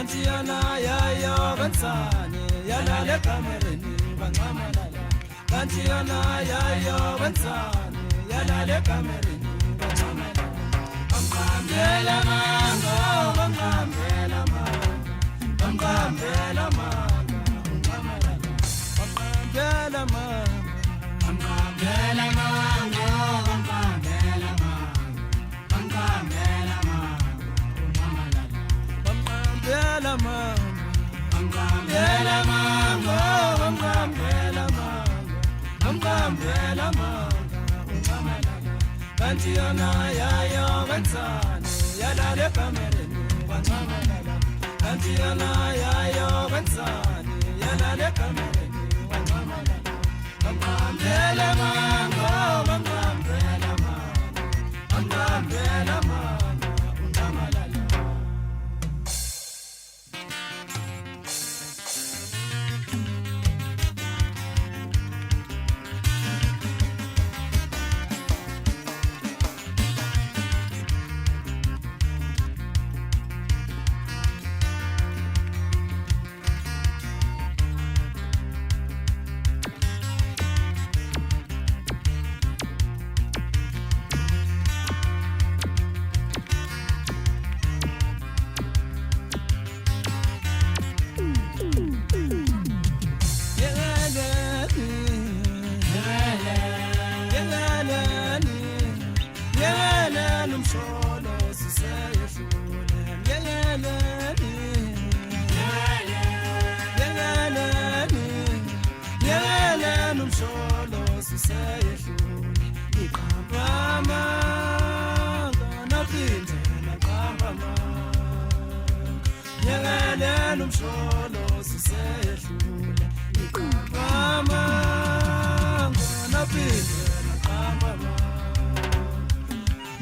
Kantiana yayo bensane yalale kamereni bangamalala Kantiana yayo bensane yalale kamereni bangamalala Bambambela manga bambambela manga bambambela manga bangamalala Bambambela manga bambambela manga bambambela manga bambambela manga Bela mama, bela mama, bela mama, bela mama, Kantiana yayo bensane yalale kamereni bangamalala Kantiana yayo bensane yalale kamereni bangamalala Bela mama, bela mama, bela mama Umsholo sisehlule iqamba ngona phinde naqamba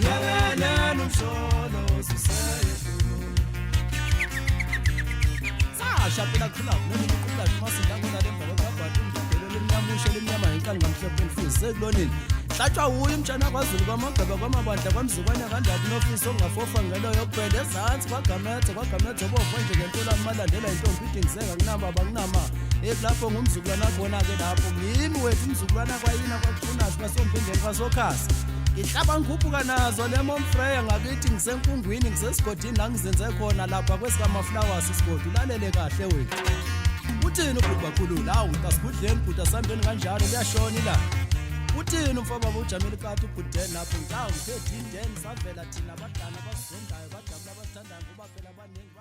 yabelana umsholo sisehlule sasha phela khula noma iqhubula masinda ngona lemva kwabhathi umdlelo lemnyamushe lemnyama inkani ngamhlophe mfuzi sekulonini hlatshwa uye umtshana kwaZulu kwamagaba kwamabandla kwamzukwana kandabi nofiso ongafofa ngelo yokuphela ezantsi kwagamethe obomvu nje ngentula malandela intombi idingizeka kunamba bakunama ekulapho ngumzukulwana khona-ke lapho ngimi wethu umzukulwana kwayina kwakufunazi basompindeni kwasokhasi ngihlaba ngikhuphuka nazo lemomfreya ngakithi ngisenkungwini ngisesigodini la ngizenze khona lapha kwesikamaflowers isigodi ulalele kahle wethu uthini ubhuti bakhulula hawu kasikudleni bhuti asambeni kanjalo liyashona la uthini umfaba bujamile kati ubhudeni lapho ngitawu ngithe dindeni savela thina abadala abasizondayo bajabula abasithandayo ngoba phela abaningi